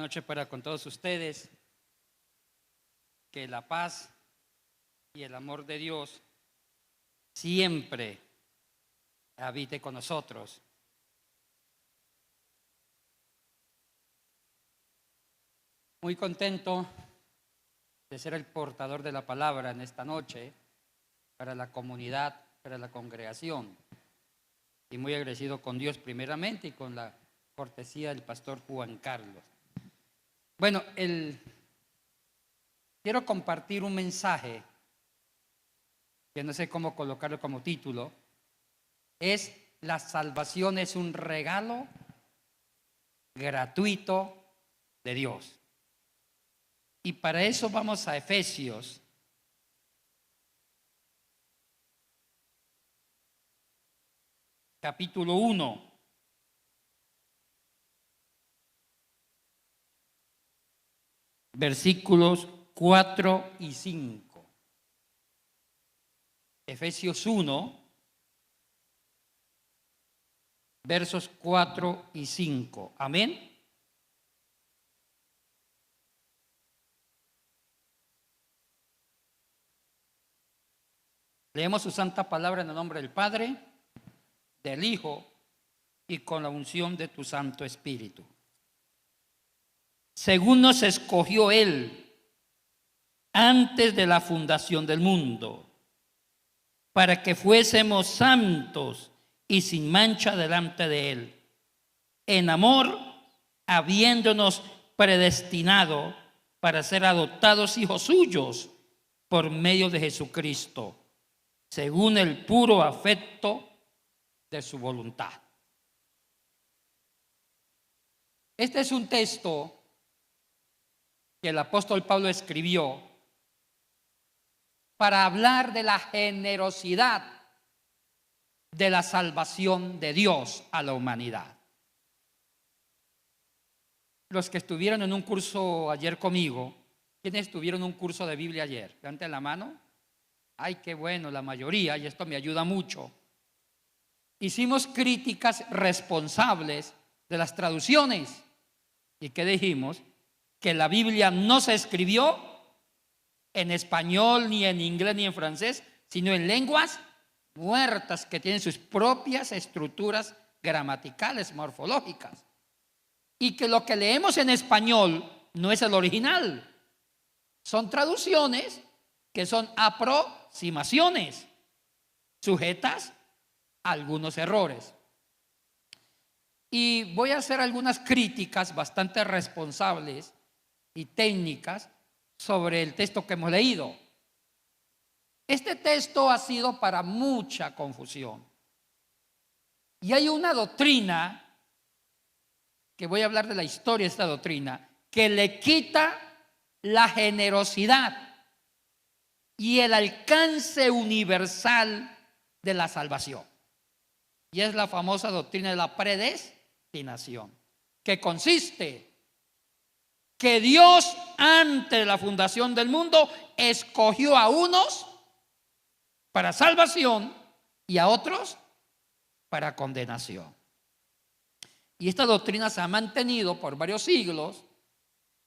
noche para con todos ustedes. Que la paz y el amor de Dios siempre habite con nosotros. Muy contento de ser el portador de la palabra en esta noche para la comunidad, para la congregación. Y muy agradecido con Dios primeramente y con la cortesía del pastor Juan Carlos. Bueno, quiero compartir un mensaje que no sé cómo colocarlo como título. Es: la salvación es un regalo gratuito de Dios. Y para eso vamos a Efesios capítulo 1. Versículos 4 y 5. Efesios 1, versos 4 y 5. Amén. Leemos su santa palabra en el nombre del Padre, del Hijo y con la unción de tu Santo Espíritu. Según nos escogió Él antes de la fundación del mundo, para que fuésemos santos y sin mancha delante de Él, en amor, habiéndonos predestinado para ser adoptados hijos suyos por medio de Jesucristo, según el puro afecto de su voluntad. Este es un texto que el apóstol Pablo escribió para hablar de la generosidad de la salvación de Dios a la humanidad. Los que estuvieron en un curso ayer conmigo, ¿quiénes estuvieron en un curso de Biblia ayer? Levanten la mano. Ay, qué bueno, la mayoría, y esto me ayuda mucho. Hicimos críticas responsables de las traducciones. ¿Y qué dijimos? Que la Biblia no se escribió en español, ni en inglés, ni en francés, sino en lenguas muertas que tienen sus propias estructuras gramaticales, morfológicas. Y que lo que leemos en español no es el original. Son traducciones que son aproximaciones, sujetas a algunos errores. Y voy a hacer algunas críticas bastante responsables y técnicas sobre el texto que hemos leído. Este texto ha sido para mucha confusión. Y hay una doctrina, que voy a hablar de la historia de esta doctrina, que le quita la generosidad y el alcance universal de la salvación. Y es la famosa doctrina de la predestinación, que consiste que Dios antes de la fundación del mundo escogió a unos para salvación y a otros para condenación. Y esta doctrina se ha mantenido por varios siglos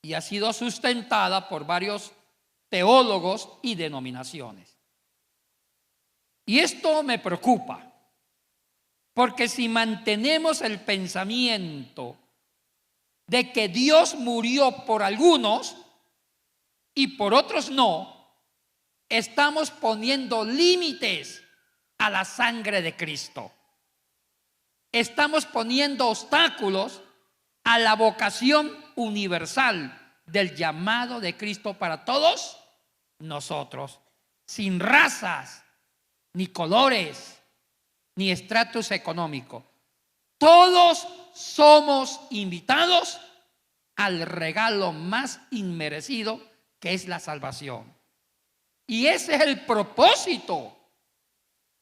y ha sido sustentada por varios teólogos y denominaciones. Y esto me preocupa, porque si mantenemos el pensamiento de que Dios murió por algunos y por otros no, estamos poniendo límites a la sangre de Cristo. Estamos poniendo obstáculos a la vocación universal del llamado de Cristo para todos nosotros, sin razas, ni colores, ni estratus económico. Todos somos invitados al regalo más inmerecido, que es la salvación. Y ese es el propósito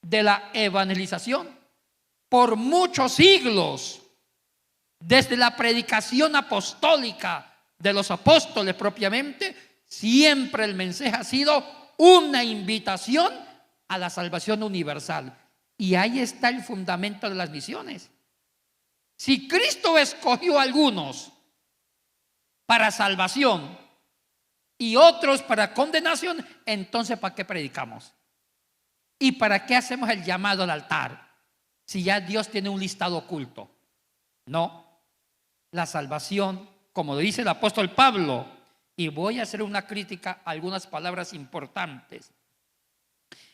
de la evangelización. Por muchos siglos, desde la predicación apostólica de los apóstoles propiamente, siempre el mensaje ha sido una invitación a la salvación universal. Y ahí está el fundamento de las misiones. Si Cristo escogió a algunos para salvación y otros para condenación, entonces ¿para qué predicamos? ¿Y para qué hacemos el llamado al altar? Si ya Dios tiene un listado oculto. No, la salvación, como dice el apóstol Pablo, y voy a hacer una crítica a algunas palabras importantes.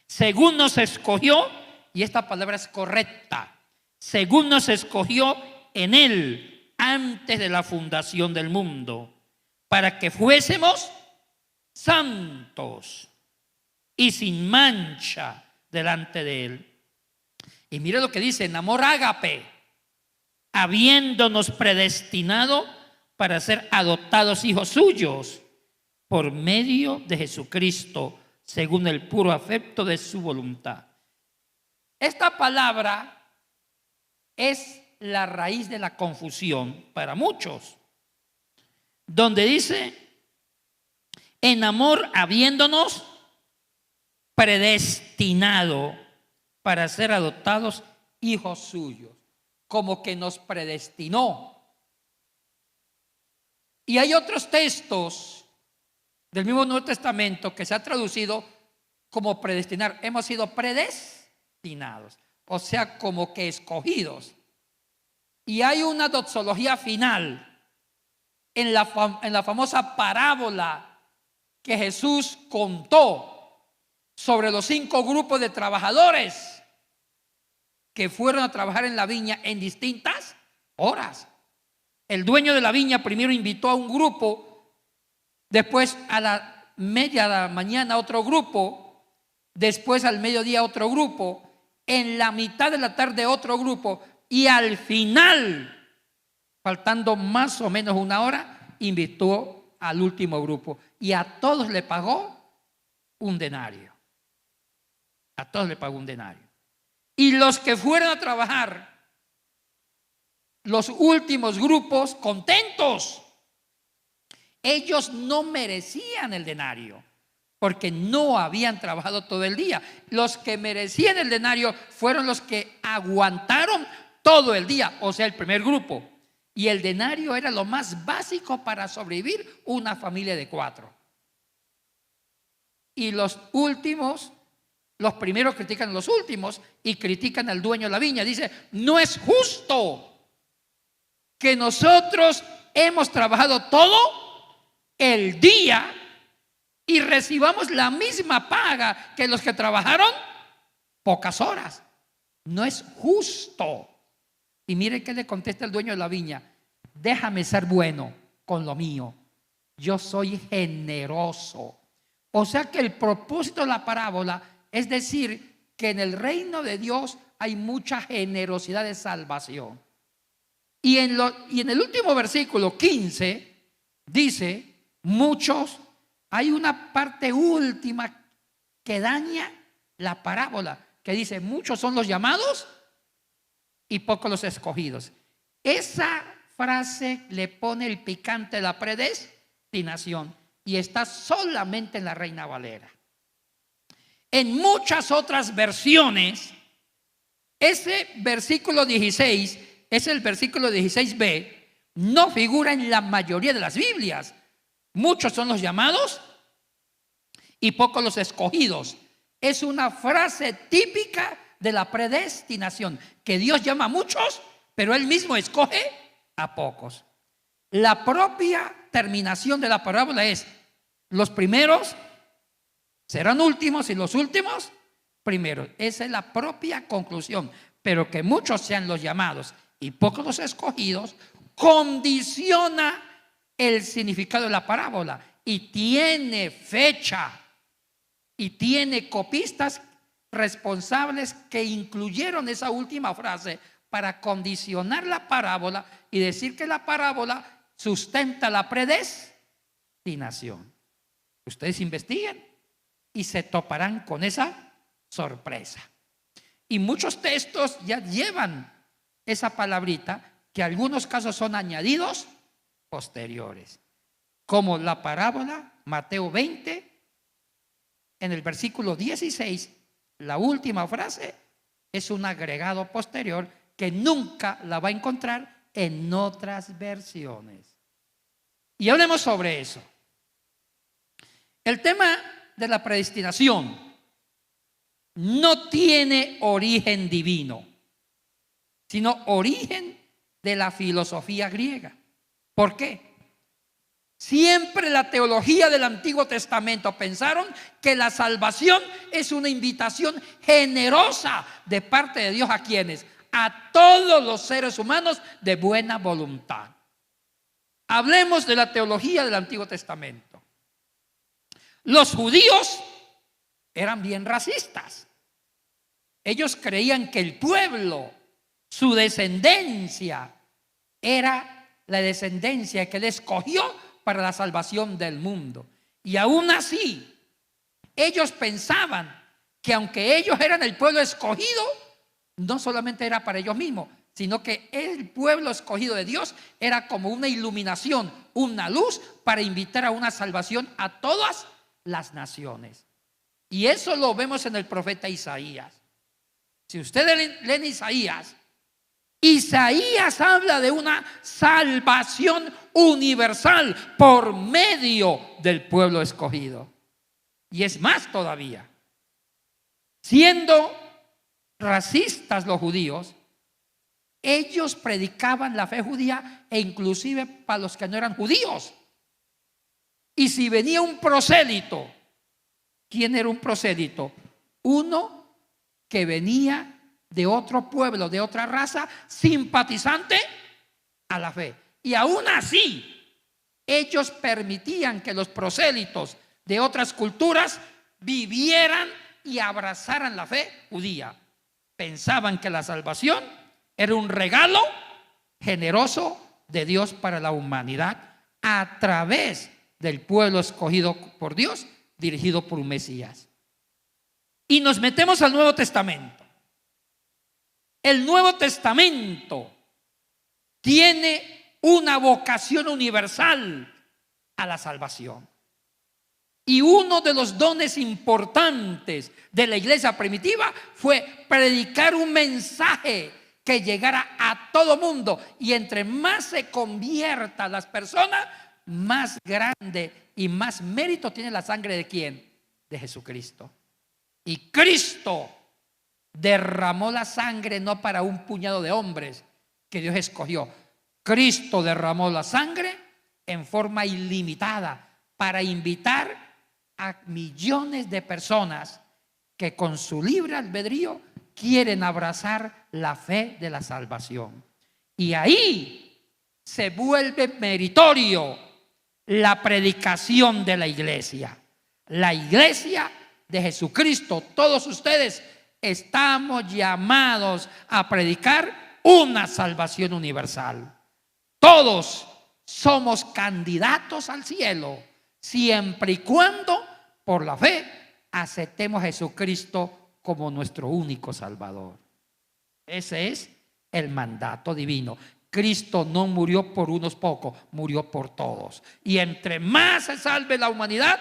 Según nos escogió, y esta palabra es correcta, según nos escogió en Él antes de la fundación del mundo, para que fuésemos santos y sin mancha delante de Él. Y mire lo que dice, en amor ágape, habiéndonos predestinado para ser adoptados hijos suyos por medio de Jesucristo, según el puro afecto de su voluntad. Esta palabra es la raíz de la confusión para muchos, donde dice, en amor habiéndonos predestinado para ser adoptados hijos suyos, como que nos predestinó. Y hay otros textos del mismo Nuevo Testamento que se ha traducido como predestinar. Hemos sido predestinados, o sea, como que escogidos. Y hay una doxología final en la famosa parábola que Jesús contó sobre los 5 grupos de trabajadores que fueron a trabajar en la viña en distintas horas. El dueño de la viña primero invitó a un grupo, después a la media de la mañana otro grupo, después al mediodía otro grupo, en la mitad de la tarde otro grupo y al final, faltando más o menos una hora, invitó al último grupo y a todos le pagó un denario. A todos le pagó un denario. Y los que fueron a trabajar, los últimos grupos, contentos. Ellos no merecían el denario porque no habían trabajado todo el día. Los que merecían el denario fueron los que aguantaron todo el día, o sea, el primer grupo. Y el denario era lo más básico para sobrevivir una familia de 4. Y los últimos, los primeros critican a los últimos y critican al dueño de la viña. Dice, no es justo que nosotros hemos trabajado todo el día y recibamos la misma paga que los que trabajaron pocas horas. No es justo. Y mire qué le contesta el dueño de la viña: déjame ser bueno con lo mío, yo soy generoso. O sea que el propósito de la parábola es decir que en el reino de Dios hay mucha generosidad de salvación. Y en el último versículo 15 dice, muchos, hay una parte última que daña la parábola, que dice, muchos son los llamados y pocos los escogidos. Esa frase le pone el picante de la predestinación y está solamente en la Reina Valera. En muchas otras versiones, ese versículo 16 es el versículo 16b, no figura en la mayoría de las Biblias. Muchos son los llamados y pocos los escogidos. Es una frase típica de la predestinación, que Dios llama a muchos, pero Él mismo escoge a pocos. La propia terminación de la parábola es: los primeros serán últimos y los últimos primeros. Esa es la propia conclusión. Pero que muchos sean los llamados y pocos los escogidos condiciona el significado de la parábola y tiene fecha y tiene copistas responsables que incluyeron esa última frase para condicionar la parábola y decir que la parábola sustenta la predestinación. Ustedes investiguen y se toparán con esa sorpresa. Y muchos textos ya llevan esa palabrita, que en algunos casos son añadidos posteriores, como la parábola Mateo 20, en el versículo 16, la última frase es un agregado posterior que nunca la va a encontrar en otras versiones. Y hablemos sobre eso. El tema de la predestinación no tiene origen divino, sino origen de la filosofía griega. ¿Por qué? Siempre la teología del Antiguo Testamento pensaron que la salvación es una invitación generosa de parte de Dios. ¿A quiénes? A todos los seres humanos de buena voluntad. Hablemos de la teología del Antiguo Testamento. Los judíos eran bien racistas. Ellos creían que el pueblo, su descendencia, era la descendencia que él escogió para la salvación del mundo. Y aún así, ellos pensaban que aunque ellos eran el pueblo escogido, no solamente era para ellos mismos, sino que el pueblo escogido de Dios era como una iluminación, una luz para invitar a una salvación a todas las naciones. Y eso lo vemos en el profeta Isaías. Si ustedes leen Isaías, Isaías habla de una salvación universal por medio del pueblo escogido. Y es más todavía, siendo racistas los judíos, ellos predicaban la fe judía e inclusive para los que no eran judíos. Y si venía un prosélito, ¿quién era un prosélito? Uno que venía de otro pueblo, de otra raza, simpatizante a la fe. Y aún así, ellos permitían que los prosélitos de otras culturas vivieran y abrazaran la fe judía. Pensaban que la salvación era un regalo generoso de Dios para la humanidad a través del pueblo escogido por Dios, dirigido por un Mesías. Y nos metemos al Nuevo Testamento. El Nuevo Testamento tiene una vocación universal a la salvación. Y uno de los dones importantes de la iglesia primitiva fue predicar un mensaje que llegara a todo mundo. Y entre más se conviertan las personas, más grande y más mérito tiene la sangre de ¿quién? De Jesucristo. Y Cristo derramó la sangre no para un puñado de hombres que Dios escogió. Cristo derramó la sangre en forma ilimitada para invitar a millones de personas que con su libre albedrío quieren abrazar la fe de la salvación. Y ahí se vuelve meritorio la predicación de la iglesia. La iglesia de Jesucristo, todos ustedes estamos llamados a predicar una salvación universal. Todos somos candidatos al cielo, siempre y cuando por la fe aceptemos a Jesucristo como nuestro único Salvador. Ese es el mandato divino. Cristo no murió por unos pocos, murió por todos. Y entre más se salve la humanidad,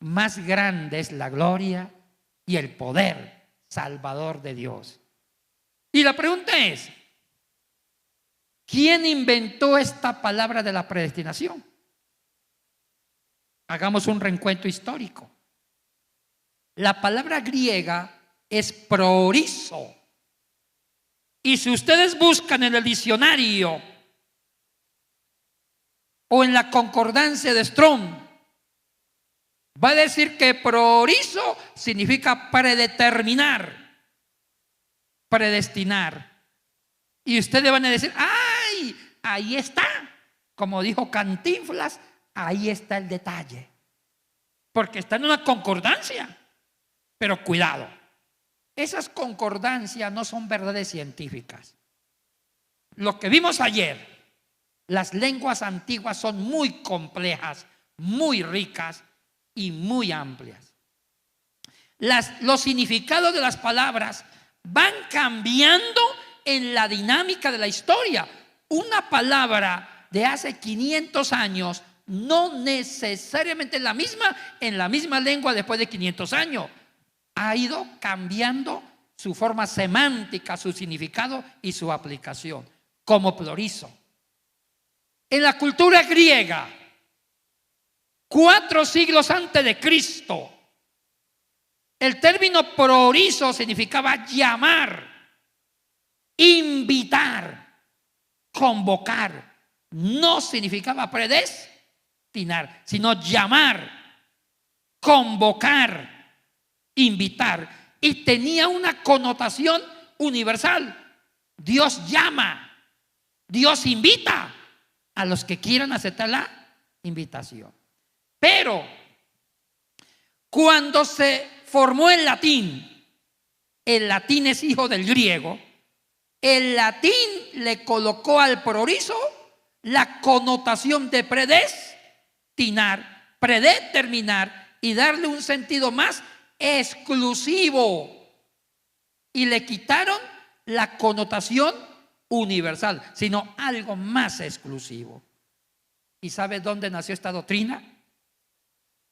más grande es la gloria y el poder salvador de Dios. Y la pregunta es, ¿quién inventó esta palabra de la predestinación? Hagamos un reencuentro histórico. La palabra griega es proorizo. Y si ustedes buscan en el diccionario o en la concordancia de Strong, va a decir que proorizo significa predeterminar, predestinar. Y ustedes van a decir, ¡ay! Ahí está. Como dijo Cantinflas, ahí está el detalle. Porque está en una concordancia. Pero cuidado, esas concordancias no son verdades científicas. Lo que vimos ayer, las lenguas antiguas son muy complejas, muy ricas y muy amplias. Los significados de las palabras van cambiando en la dinámica de la historia. Una palabra de hace 500 años no necesariamente en la misma lengua después de 500 años. Ha ido cambiando su forma semántica, su significado y su aplicación, como plorizo. En la cultura griega, 4 siglos antes de Cristo, el término proorizo significaba llamar, invitar, convocar. No significaba predestinar, sino llamar, convocar, invitar. Y tenía una connotación universal. Dios llama, Dios invita a los que quieran aceptar la invitación. Pero cuando se formó el latín es hijo del griego, el latín le colocó al proorizo la connotación de predestinar, predeterminar y darle un sentido más exclusivo. Y le quitaron la connotación universal, sino algo más exclusivo. ¿Y sabe dónde nació esta doctrina?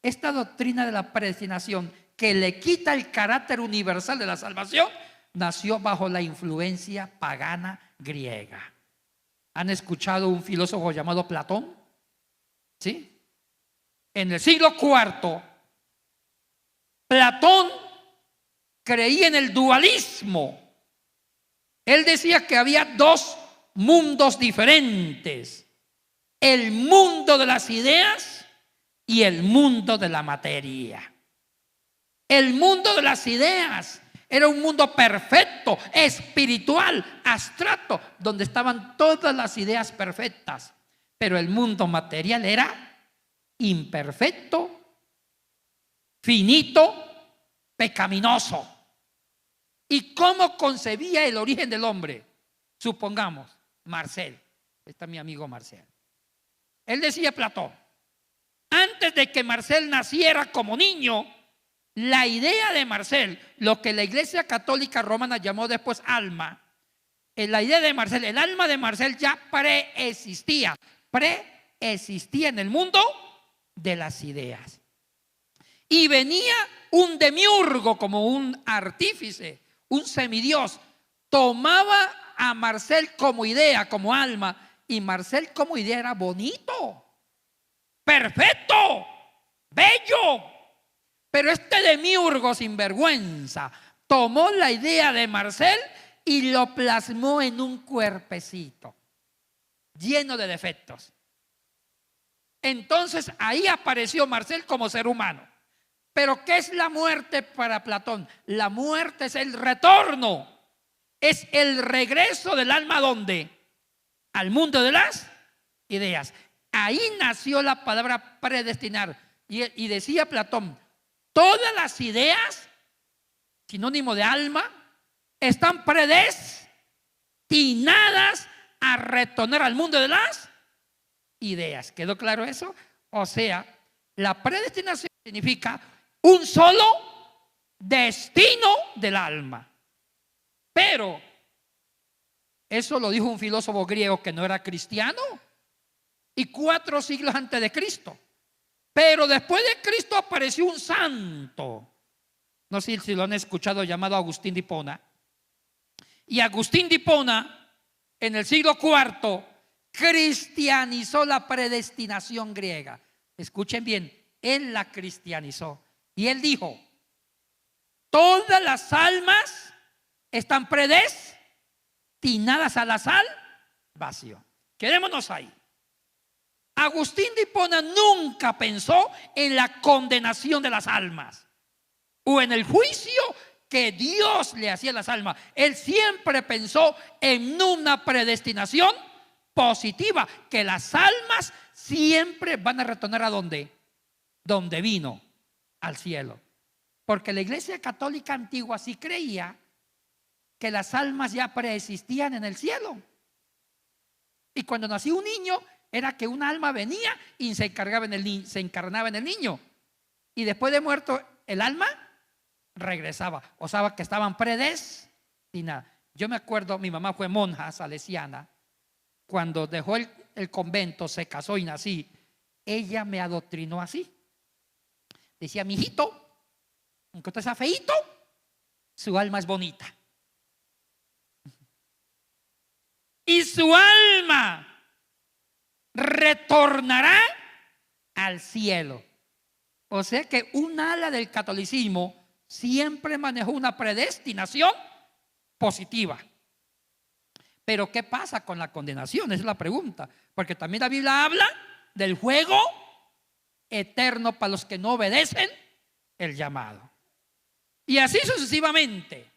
Esta doctrina de la predestinación, que le quita el carácter universal de la salvación, nació bajo la influencia pagana griega. ¿Han escuchado un filósofo llamado Platón? ¿Sí? En el siglo IV, Platón creía en el dualismo. Él decía que había 2 mundos diferentes: el mundo de las ideas y el mundo de la materia. El mundo de las ideas era un mundo perfecto, espiritual, abstracto, donde estaban todas las ideas perfectas. Pero el mundo material era imperfecto, finito, pecaminoso. ¿Y cómo concebía el origen del hombre? Supongamos, Marcel. Este es mi amigo Marcel. Él decía, Platón, antes de que Marcel naciera como niño, la idea de Marcel, lo que la Iglesia Católica Romana llamó después alma, la idea de Marcel, el alma de Marcel ya preexistía en el mundo de las ideas. Y venía un demiurgo, como un artífice, un semidios, tomaba a Marcel como idea, como alma, y Marcel como idea era bonito, perfecto, bello. Pero este demiurgo sinvergüenza tomó la idea de Marcel y lo plasmó en un cuerpecito lleno de defectos. Entonces ahí apareció Marcel como ser humano. Pero ¿qué es la muerte para Platón? La muerte es el retorno, es el regreso del alma. ¿A dónde? Al mundo de las ideas. Ahí nació la palabra predestinar. Y decía Platón, todas las ideas, sinónimo de alma, están predestinadas a retornar al mundo de las ideas. ¿Quedó claro eso? O sea, la predestinación significa un solo destino del alma. Pero eso lo dijo un filósofo griego que no era cristiano y 4 siglos antes de Cristo. Pero después de Cristo apareció un santo, no sé si lo han escuchado, llamado Agustín de Hipona. Y Agustín de Hipona, en el siglo IV, cristianizó la predestinación griega. Escuchen bien, él la cristianizó. Y él dijo, todas las almas están predestinadas a la salvación. Quedémonos ahí. Agustín de Hipona nunca pensó en la condenación de las almas o en el juicio que Dios le hacía a las almas. Él siempre pensó en una predestinación positiva, que las almas siempre van a retornar a ¿dónde? Donde vino, al cielo. Porque la Iglesia Católica antigua sí creía que las almas ya preexistían en el cielo. Y cuando nació un niño, era que un alma venía y se encarnaba en el niño. Y después de muerto, el alma regresaba. O sea, que estaban predestinadas. Yo me acuerdo, mi mamá fue monja salesiana. Cuando dejó el convento, se casó y nací, ella me adoctrinó así. Decía, mijito, aunque usted sea feíto, su alma es bonita. Y su alma retornará al cielo. O sea que un ala del catolicismo siempre manejó una predestinación positiva. Pero ¿qué pasa con la condenación? Esa es la pregunta. Porque también la Biblia habla del juego eterno para los que no obedecen el llamado. Y así sucesivamente.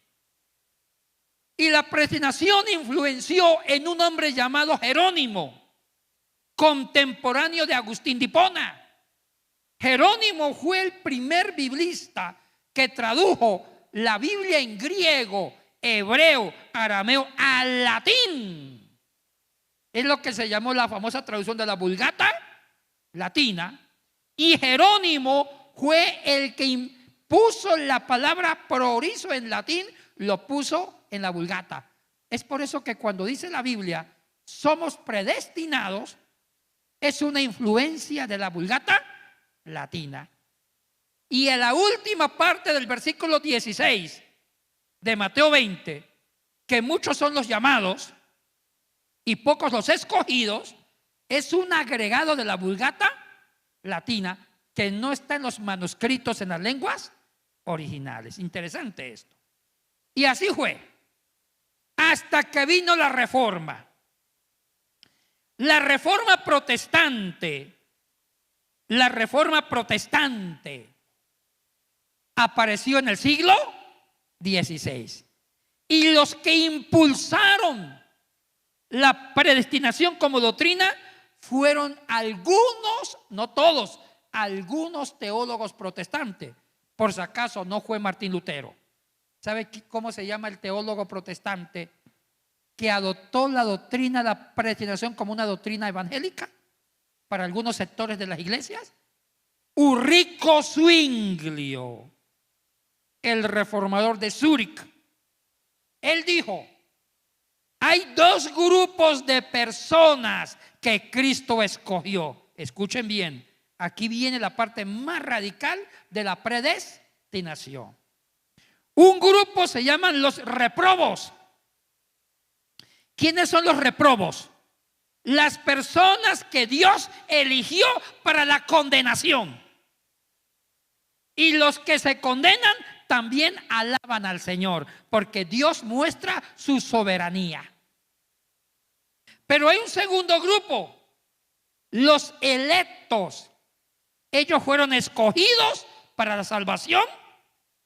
Y la predestinación influenció en un hombre llamado Jerónimo, contemporáneo de Agustín de Hipona. Jerónimo fue el primer biblista que tradujo la Biblia en griego, hebreo, arameo al latín. Es lo que se llamó la famosa traducción de la Vulgata latina. Y Jerónimo fue el que puso la palabra prorizo en latín, lo puso en la Vulgata. Es por eso que cuando dice la Biblia somos predestinados, es una influencia de la Vulgata latina. Y en la última parte del versículo 16 de Mateo 20, que muchos son los llamados y pocos los escogidos, es un agregado de la Vulgata latina que no está en los manuscritos en las lenguas originales. Interesante esto. Y así fue hasta que vino la Reforma. La Reforma protestante apareció en el siglo XVI. Y los que impulsaron la predestinación como doctrina fueron algunos, no todos, algunos teólogos protestantes. Por si acaso no fue Martín Lutero. ¿Sabe cómo se llama el teólogo protestante que adoptó la doctrina de la predestinación como una doctrina evangélica para algunos sectores de las iglesias? Ulrico Zwinglio, el reformador de Zúrich. Él dijo: hay dos grupos de personas que Cristo escogió. Escuchen bien, aquí viene la parte más radical de la predestinación. Un grupo se llaman los reprobos. ¿Quiénes son los reprobos? Las personas que Dios eligió para la condenación. Y los que se condenan también alaban al Señor, porque Dios muestra su soberanía. Pero hay un segundo grupo, los electos. Ellos fueron escogidos para la salvación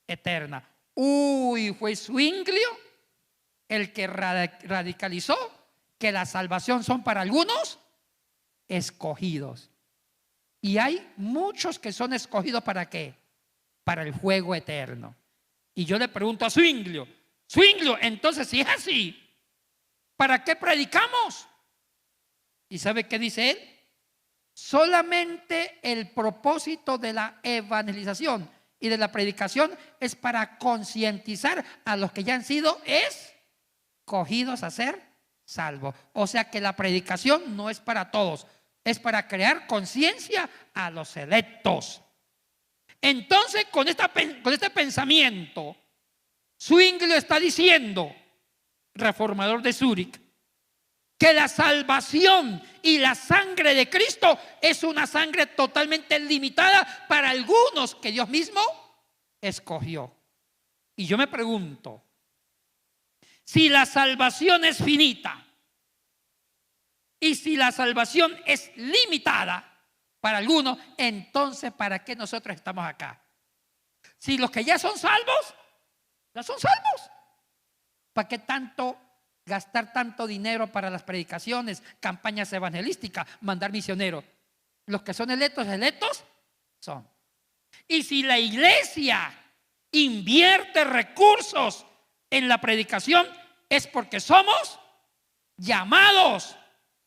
eterna. Fue Zwinglio el que radicalizó que la salvación son para algunos escogidos. Y hay muchos que son escogidos ¿para qué? Para el fuego eterno. Y yo le pregunto a Zwinglio, entonces si es así, ¿para qué predicamos? ¿Y sabe qué dice él? Solamente el propósito de la evangelización y de la predicación es para concientizar a los que ya han sido escogidos a ser salvos. O sea que la predicación no es para todos, es para crear conciencia a los electos. Entonces, con este pensamiento, Zwinglio está diciendo, reformador de Zúrich, que la salvación y la sangre de Cristo es una sangre totalmente limitada para algunos que Dios mismo escogió. Y yo me pregunto, si la salvación es finita y si la salvación es limitada para algunos, entonces ¿para qué nosotros estamos acá? Si los que ya son salvos, ya son salvos, ¿para qué gastar tanto dinero para las predicaciones, campañas evangelísticas, mandar misioneros? Los que son electos son. Y si la iglesia invierte recursos en la predicación, es porque somos llamados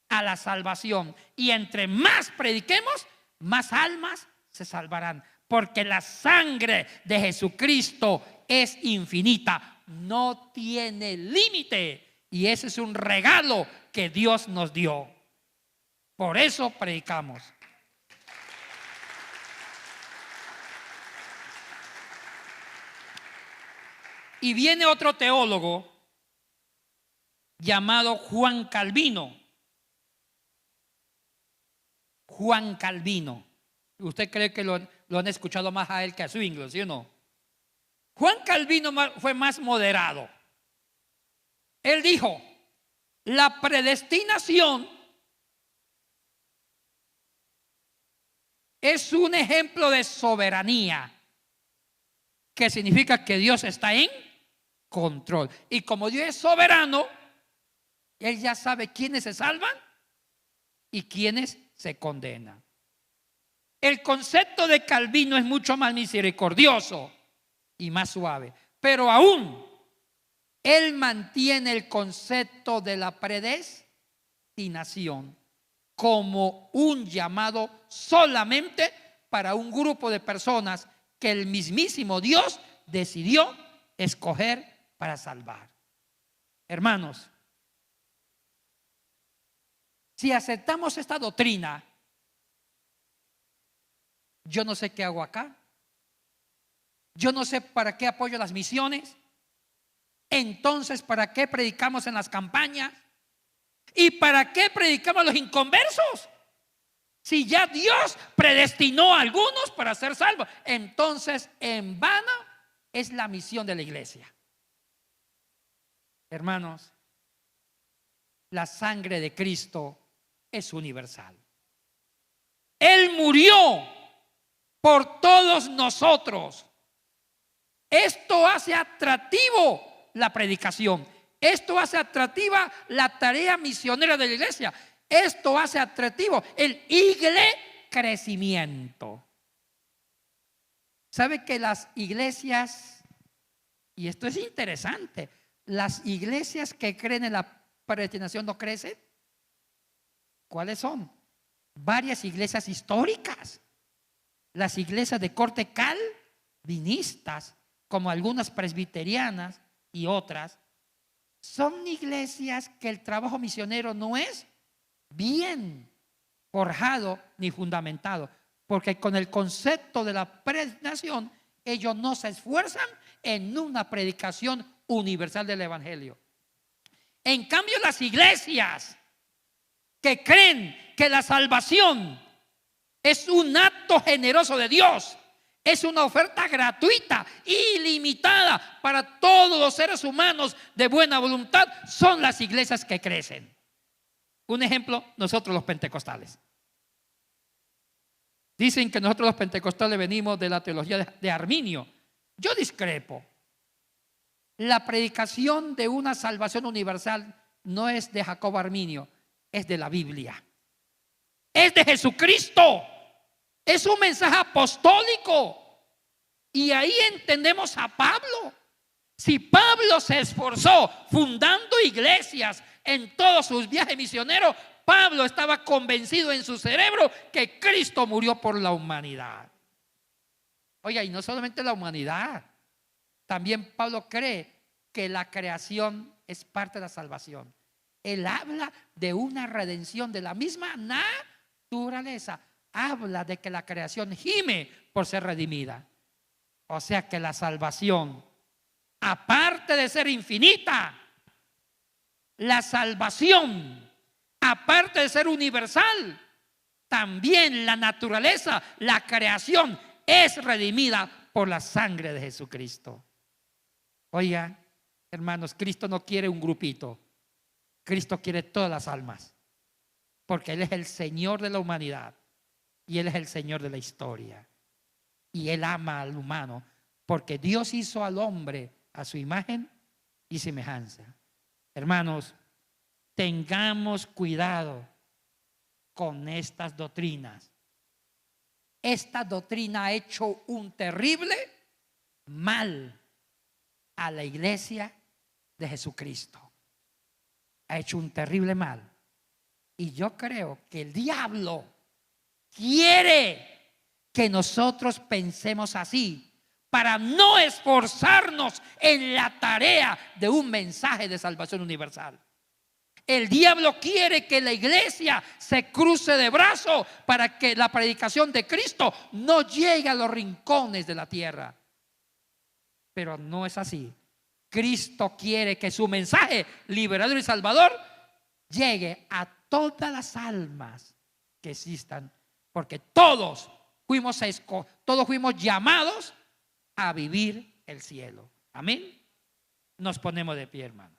a la salvación. Y entre más prediquemos, más almas se salvarán. Porque la sangre de Jesucristo es infinita, no tiene límite. Y ese es un regalo que Dios nos dio. Por eso predicamos. Y viene otro teólogo llamado Juan Calvino. Juan Calvino. ¿Usted cree que lo han escuchado más a él que a Zwingli, sí o no? Juan Calvino fue más moderado. Él dijo: la predestinación es un ejemplo de soberanía, que significa que Dios está en control. Y como Dios es soberano, Él ya sabe quiénes se salvan y quiénes se condenan. El concepto de Calvino es mucho más misericordioso y más suave, pero aún él mantiene el concepto de la predestinación como un llamado solamente para un grupo de personas que el mismísimo Dios decidió escoger para salvar. Hermanos, si aceptamos esta doctrina, yo no sé qué hago acá. Yo no sé para qué apoyo las misiones. Entonces, ¿para qué predicamos en las campañas? ¿Y para qué predicamos a los inconversos? Si ya Dios predestinó a algunos para ser salvos, entonces en vano es la misión de la iglesia. Hermanos, la sangre de Cristo es universal. Él murió por todos nosotros. Esto hace atractivo la predicación. Esto hace atractiva la tarea misionera de la iglesia. Esto hace atractivo el crecimiento. ¿Sabe que las iglesias, y esto es interesante, las iglesias que creen en la predestinación no crecen? ¿Cuáles son? Varias iglesias históricas. Las iglesias de corte calvinistas, como algunas presbiterianas y otras, son iglesias que el trabajo misionero no es bien forjado ni fundamentado, porque con el concepto de la predestinación ellos no se esfuerzan en una predicación universal del evangelio. En cambio, las iglesias que creen que la salvación es un acto generoso de Dios, es una oferta gratuita, ilimitada para todos los seres humanos de buena voluntad, son las iglesias que crecen. Un ejemplo, nosotros los pentecostales. Dicen que nosotros los pentecostales venimos de la teología de Arminio. Yo discrepo. La predicación de una salvación universal no es de Jacobo Arminio, es de la Biblia. Es de Jesucristo. Es un mensaje apostólico. Y ahí entendemos a Pablo. Si Pablo se esforzó fundando iglesias en todos sus viajes misioneros, Pablo estaba convencido en su cerebro que Cristo murió por la humanidad. Oiga, y no solamente la humanidad, también Pablo cree que la creación es parte de la salvación. Él habla de una redención de la misma naturaleza. Habla de que la creación gime por ser redimida. O sea que la salvación, aparte de ser infinita, la salvación, aparte de ser universal, también la naturaleza, la creación es redimida por la sangre de Jesucristo. Oiga, hermanos, Cristo no quiere un grupito. Cristo quiere todas las almas, porque Él es el Señor de la humanidad y Él es el Señor de la historia. Y Él ama al humano, porque Dios hizo al hombre a su imagen y semejanza. Hermanos, tengamos cuidado con estas doctrinas. Esta doctrina ha hecho un terrible mal a la iglesia de Jesucristo. Ha hecho un terrible mal. Y yo creo que el diablo quiere que nosotros pensemos así para no esforzarnos en la tarea de un mensaje de salvación universal. El diablo quiere que la iglesia se cruce de brazos para que la predicación de Cristo no llegue a los rincones de la tierra. Pero no es así. Cristo quiere que su mensaje liberador y salvador llegue a todas las almas que existan porque todos fuimos llamados a vivir el cielo. Amén. Nos ponemos de pie, hermanos.